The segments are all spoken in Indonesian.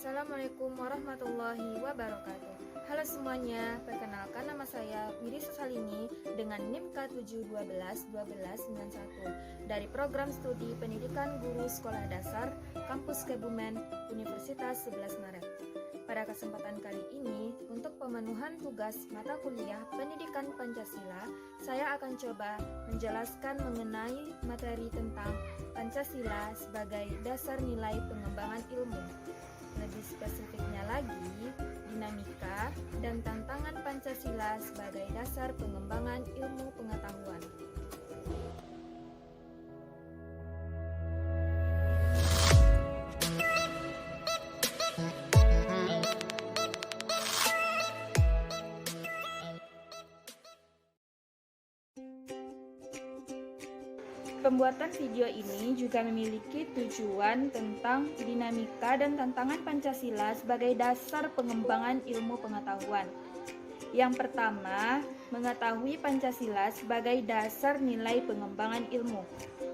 Assalamualaikum warahmatullahi wabarakatuh. Halo semuanya, perkenalkan nama saya Widi Salini dengan NIM K7121291 dari Program Studi Pendidikan Guru Sekolah Dasar Kampus Kebumen, Universitas 11 Maret. Pada kesempatan kali ini, untuk pemenuhan tugas mata kuliah Pendidikan Pancasila, saya akan coba menjelaskan mengenai materi tentang Pancasila sebagai dasar nilai pengembangan ilmu. Lebih spesifiknya lagi, dinamika dan tantangan Pancasila sebagai dasar pengembangan ilmu pengetahuan. Pembuatan video ini juga memiliki tujuan tentang dinamika dan tantangan Pancasila sebagai dasar pengembangan ilmu pengetahuan. Yang pertama, mengetahui Pancasila sebagai dasar nilai pengembangan ilmu.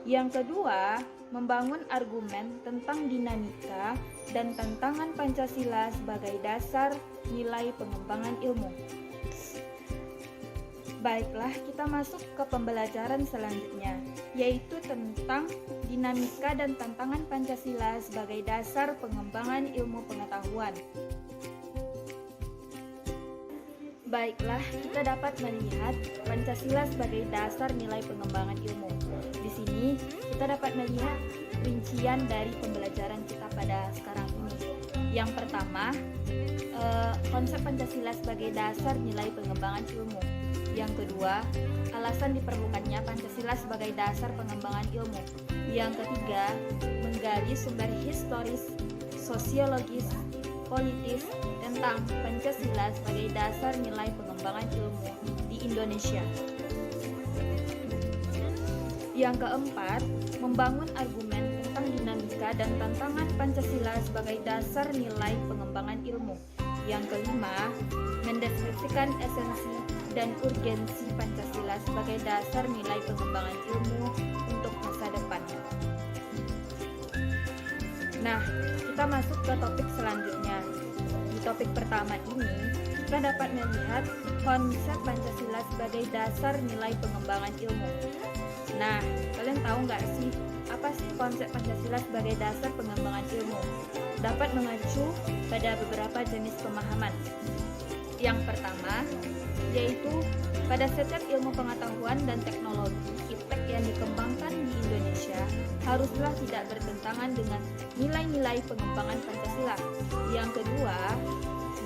Yang kedua, membangun argumen tentang dinamika dan tantangan Pancasila sebagai dasar nilai pengembangan ilmu. Baiklah, kita masuk ke pembelajaran selanjutnya, yaitu tentang dinamika dan tantangan Pancasila sebagai dasar pengembangan ilmu pengetahuan. Baiklah, kita dapat melihat Pancasila sebagai dasar nilai pengembangan ilmu. Di sini, kita dapat melihat rincian dari pembelajaran kita pada sekarang ini. Yang pertama, konsep Pancasila sebagai dasar nilai pengembangan ilmu. Yang kedua, alasan diperlukannya Pancasila sebagai dasar pengembangan ilmu. Yang ketiga, menggali sumber historis, sosiologis, politis tentang Pancasila sebagai dasar nilai pengembangan ilmu di Indonesia. Yang keempat, membangun argumen tentang dinamika dan tantangan Pancasila sebagai dasar nilai pengembangan ilmu. Yang kelima, mendeskripsikan esensi dan urgensi Pancasila sebagai dasar nilai pengembangan ilmu untuk masa depan. Nah, kita masuk ke topik selanjutnya. Di topik pertama ini, kita dapat melihat konsep Pancasila sebagai dasar nilai pengembangan ilmu. Nah, kalian tahu nggak sih, apa sih konsep Pancasila sebagai dasar pengembangan ilmu? Dapat mengacu pada beberapa jenis pemahaman. Yang pertama, yaitu pada setiap ilmu pengetahuan dan teknologi iptek yang dikembangkan di Indonesia haruslah tidak bertentangan dengan nilai-nilai pengembangan Pancasila. Yang kedua,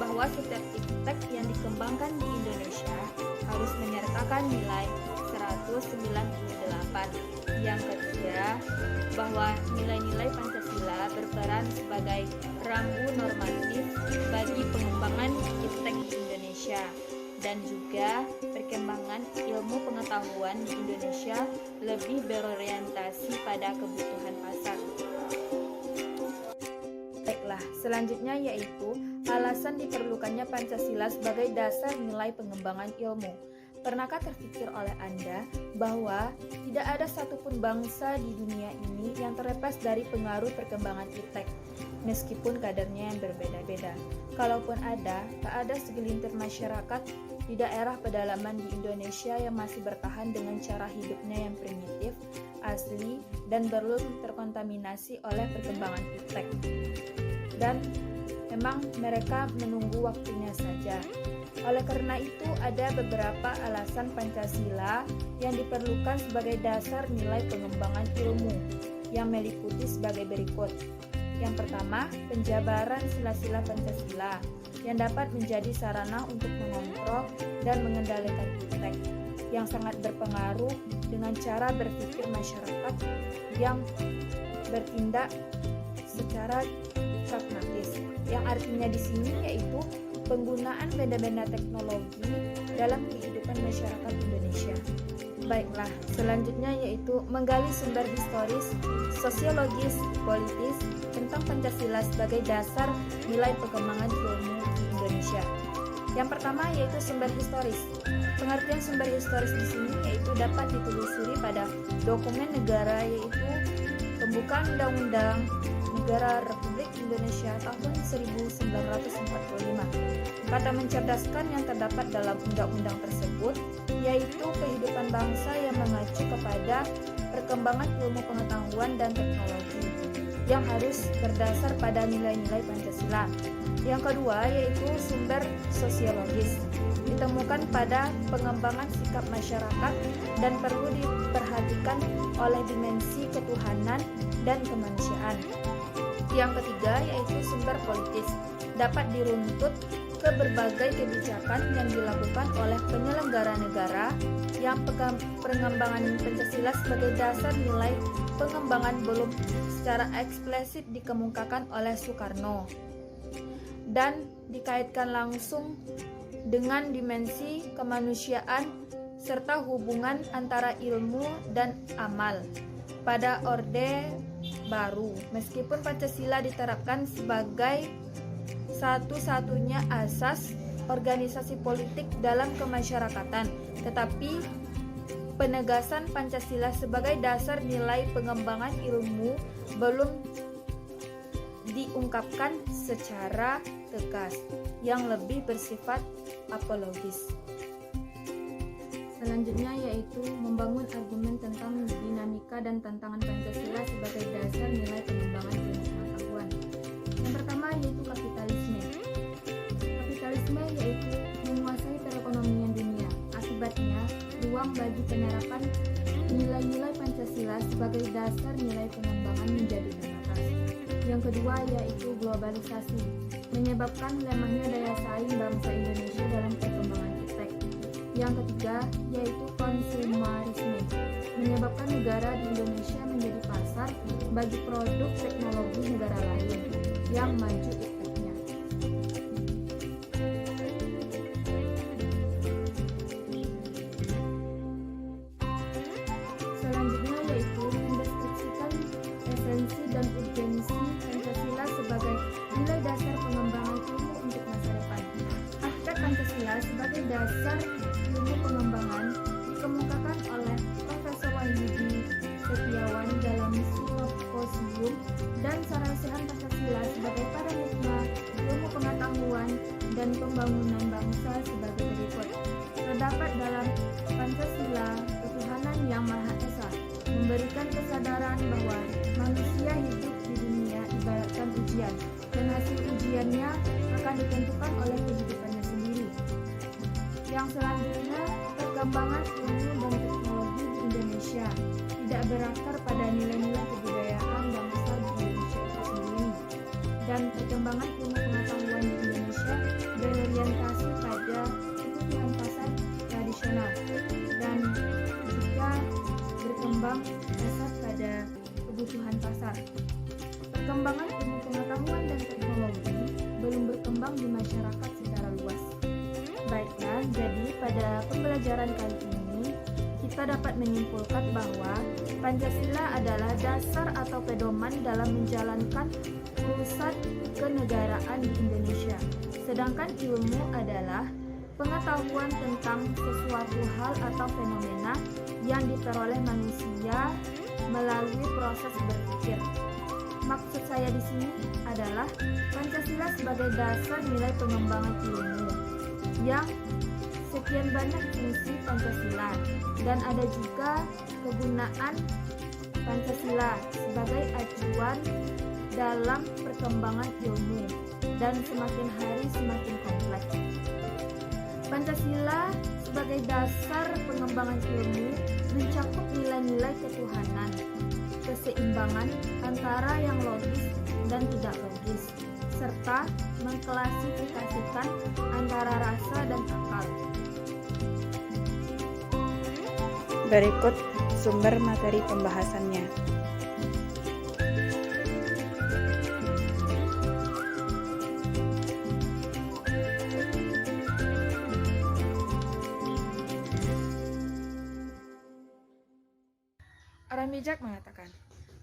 bahwa setiap iptek yang dikembangkan di Indonesia harus menyertakan nilai 198. Yang ketiga, bahwa nilai-nilai Pancasila berperan sebagai rambu normatif bagi pengembangan iptek di Indonesia dan juga perkembangan ilmu pengetahuan di Indonesia lebih berorientasi pada kebutuhan pasar. Baiklah, selanjutnya yaitu alasan diperlukannya Pancasila sebagai dasar nilai pengembangan ilmu. Pernahkah terpikir oleh Anda bahwa tidak ada satupun bangsa di dunia ini yang terlepas dari pengaruh perkembangan iptek, meskipun kadarnya yang berbeda-beda? Kalaupun ada, tak ada segelintir masyarakat di daerah pedalaman di Indonesia yang masih bertahan dengan cara hidupnya yang primitif, asli, dan belum terkontaminasi oleh perkembangan iptek. Dan memang mereka menunggu waktunya saja. Oleh karena itu, ada beberapa alasan Pancasila yang diperlukan sebagai dasar nilai pengembangan ilmu yang meliputi sebagai berikut. Yang pertama, penjabaran sila-sila Pancasila yang dapat menjadi sarana untuk mengontrol dan mengendalikan iptek yang sangat berpengaruh dengan cara berpikir masyarakat yang bertindak secara pragmatis. Yang artinya di sini yaitu penggunaan benda-benda teknologi dalam kehidupan masyarakat Indonesia. Baiklah, selanjutnya yaitu menggali sumber historis, sosiologis, politis tentang Pancasila sebagai dasar nilai pengembangan ilmu di Indonesia. Yang pertama yaitu sumber historis. Pengertian sumber historis di sini yaitu dapat ditelusuri pada dokumen negara, yaitu pembukaan Undang-Undang Negara Republik Indonesia Indonesia tahun 1945. Kata mencerdaskan yang terdapat dalam undang-undang tersebut yaitu kehidupan bangsa yang mengacu kepada perkembangan ilmu pengetahuan dan teknologi yang harus berdasar pada nilai-nilai Pancasila. Yang kedua yaitu sumber sosiologis, ditemukan pada pengembangan sikap masyarakat dan perlu diperhatikan oleh dimensi ketuhanan dan kemanusiaan. Yang ketiga yaitu sumber politis, dapat diruntut ke berbagai kebijakan yang dilakukan oleh penyelenggara negara yang pengembangan Pancasila sebagai dasar nilai pengembangan belum secara eksplisit dikemukakan oleh Soekarno dan dikaitkan langsung dengan dimensi kemanusiaan serta hubungan antara ilmu dan amal pada Orde Baru. Meskipun Pancasila diterapkan sebagai satu-satunya asas organisasi politik dalam kemasyarakatan, tetapi penegasan Pancasila sebagai dasar nilai pengembangan ilmu belum diungkapkan secara tegas, yang lebih bersifat apologis. Selanjutnya yaitu membangun argumen tentang dinamika dan tantangan Pancasila sebagai dasar nilai pengembangan ilmu pengetahuan. Yang pertama yaitu kapitalisme. Kapitalisme yaitu menguasai perekonomian dunia. Akibatnya, ruang bagi penerapan nilai-nilai Pancasila sebagai dasar nilai pengembangan menjadi terbatas. Yang kedua yaitu globalisasi, menyebabkan lemahnya daya saing bangsa Indonesia dalam perkembangan iptek. Yang ketiga yaitu konsumerisme, menyebabkan negara di Indonesia menjadi pasar bagi produk teknologi negara lain yang maju ipteknya. Selanjutnya yaitu mendeskripsikan esensi dan urgensi Pancasila sebagai nilai dasar pengembangan ilmu untuk masa depan. Aspek Pancasila sebagai dasar ilmu pengembangan dikemukakan oleh Profesor Wahyudi Setiawan dalam simposium dan sarasehan Pancasila sebagai paradigma ilmu pengetahuan dan pembangunan bangsa sebagai berikut. Terdapat dalam Pancasila ketuhanan yang Maha Esa, memberikan kesadaran bahwa manusia hidup di dunia ibaratkan ujian, dan hasil ujiannya akan ditentukan oleh kehidupannya sendiri. Yang selanjutnya, perkembangan ilmu dan teknologi di Indonesia tidak berakar pada nilai-nilai kebudayaan bangsa di Indonesia itu sendiri, dan perkembangan ilmu pengetahuan di Indonesia berorientasi pada kebutuhan pasar tradisional dan juga berkembang dasar pada kebutuhan pasar. Perkembangan ilmu pengetahuan dan teknologi belum berkembang di masyarakat secara luas. Baiklah, jadi pada pembelajaran kali ini kita dapat menyimpulkan bahwa Pancasila adalah dasar atau pedoman dalam menjalankan urusan kenegaraan di Indonesia. Sedangkan ilmu adalah pengetahuan tentang sesuatu hal atau fenomena yang diperoleh manusia melalui proses berpikir. Maksud saya di sini adalah Pancasila sebagai dasar nilai pengembangan ilmu yang sekian banyak fungsi Pancasila, dan ada juga kegunaan Pancasila sebagai acuan dalam perkembangan ilmu dan semakin hari semakin kompleks. Pancasila sebagai dasar pengembangan ilmu mencakup nilai-nilai ketuhanan, keseimbangan antara yang logis dan tidak logis, serta mengklasifikasikan antara rasa dan akal. Berikut sumber materi pembahasannya. Orang bijak mengatakan,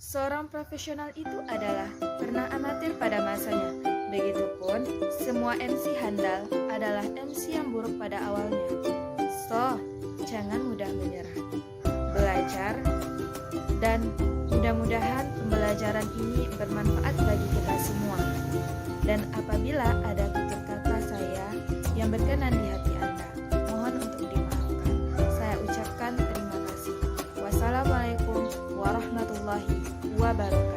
seorang profesional itu adalah pernah amatir pada masanya. Begitupun, semua MC handal adalah MC yang buruk pada awalnya. So, jangan mudah menyerah. Belajar dan Mudah-mudahan pembelajaran ini bermanfaat bagi kita semua. Dan apabila ada tutur kata saya yang berkenan di hati Anda, mohon untuk dimaafkan. Saya ucapkan terima kasih. Wassalamualaikum warahmatullahi wabarakatuh.